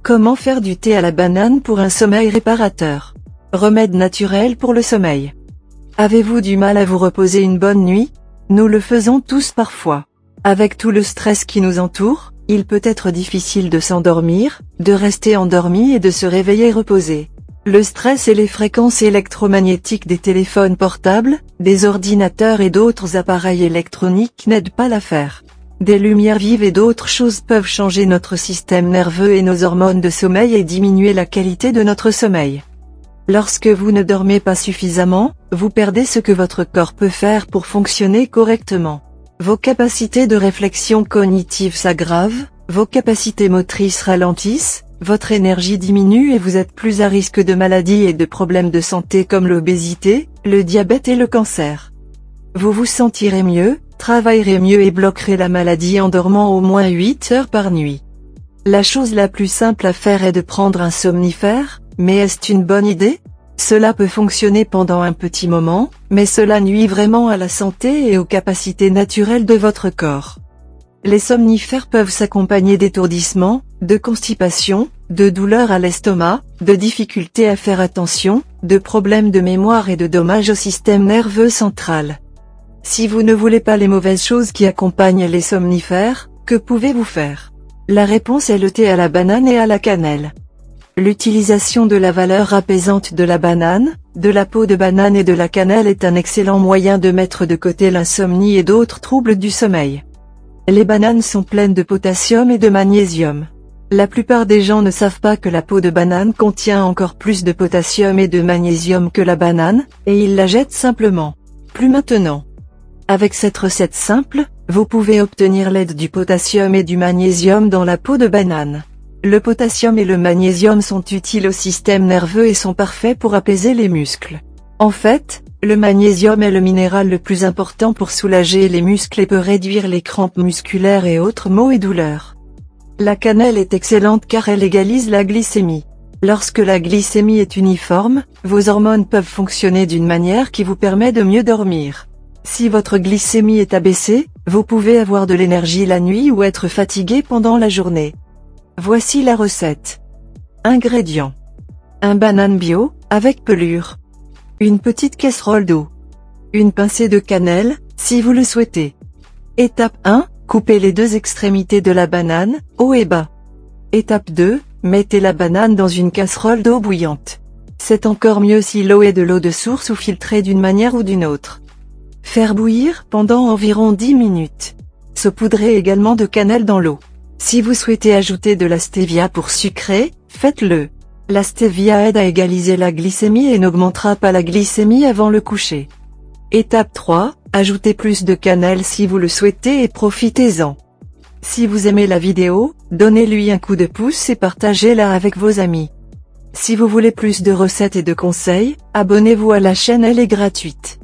Comment faire du thé à la banane pour un sommeil réparateur? Remède naturel pour le sommeil. Avez-vous du mal à vous reposer une bonne nuit? Nous le faisons tous parfois. Avec tout le stress qui nous entoure, il peut être difficile de s'endormir, de rester endormi et de se réveiller reposé. Le stress et les fréquences électromagnétiques des téléphones portables, des ordinateurs et d'autres appareils électroniques n'aident pas l'affaire. Des lumières vives et d'autres choses peuvent changer notre système nerveux et nos hormones de sommeil et diminuer la qualité de notre sommeil. Lorsque vous ne dormez pas suffisamment, vous perdez ce que votre corps peut faire pour fonctionner correctement. Vos capacités de réflexion cognitive s'aggravent, vos capacités motrices ralentissent, votre énergie diminue et vous êtes plus à risque de maladies et de problèmes de santé comme l'obésité, le diabète et le cancer. Vous vous sentirez mieux, travaillerez mieux et bloquerez la maladie en dormant au moins 8 heures par nuit. La chose la plus simple à faire est de prendre un somnifère, mais est-ce une bonne idée? Cela peut fonctionner pendant un petit moment, mais cela nuit vraiment à la santé et aux capacités naturelles de votre corps. Les somnifères peuvent s'accompagner d'étourdissements, de constipation, de douleurs à l'estomac, de difficultés à faire attention, de problèmes de mémoire et de dommages au système nerveux central. Si vous ne voulez pas les mauvaises choses qui accompagnent les somnifères, que pouvez-vous faire? La réponse est le thé à la banane et à la cannelle. L'utilisation de la valeur apaisante de la banane, de la peau de banane et de la cannelle est un excellent moyen de mettre de côté l'insomnie et d'autres troubles du sommeil. Les bananes sont pleines de potassium et de magnésium. La plupart des gens ne savent pas que la peau de banane contient encore plus de potassium et de magnésium que la banane, et ils la jettent simplement. Plus maintenant. Avec cette recette simple, vous pouvez obtenir l'aide du potassium et du magnésium dans la peau de banane. Le potassium et le magnésium sont utiles au système nerveux et sont parfaits pour apaiser les muscles. En fait, le magnésium est le minéral le plus important pour soulager les muscles et peut réduire les crampes musculaires et autres maux et douleurs. La cannelle est excellente car elle égalise la glycémie. Lorsque la glycémie est uniforme, vos hormones peuvent fonctionner d'une manière qui vous permet de mieux dormir. Si votre glycémie est abaissée, vous pouvez avoir de l'énergie la nuit ou être fatigué pendant la journée. Voici la recette. Ingrédients. Un banane bio, avec pelure. Une petite casserole d'eau. Une pincée de cannelle, si vous le souhaitez. Étape 1, coupez les deux extrémités de la banane, haut et bas. Étape 2, mettez la banane dans une casserole d'eau bouillante. C'est encore mieux si l'eau est de l'eau de source ou filtrée d'une manière ou d'une autre. Faire bouillir pendant environ 10 minutes. Saupoudrez également de cannelle dans l'eau. Si vous souhaitez ajouter de la stevia pour sucrer, faites-le. La stevia aide à égaliser la glycémie et n'augmentera pas la glycémie avant le coucher. Étape 3, ajoutez plus de cannelle si vous le souhaitez et profitez-en. Si vous aimez la vidéo, donnez-lui un coup de pouce et partagez-la avec vos amis. Si vous voulez plus de recettes et de conseils, abonnez-vous à la chaîne, elle est gratuite.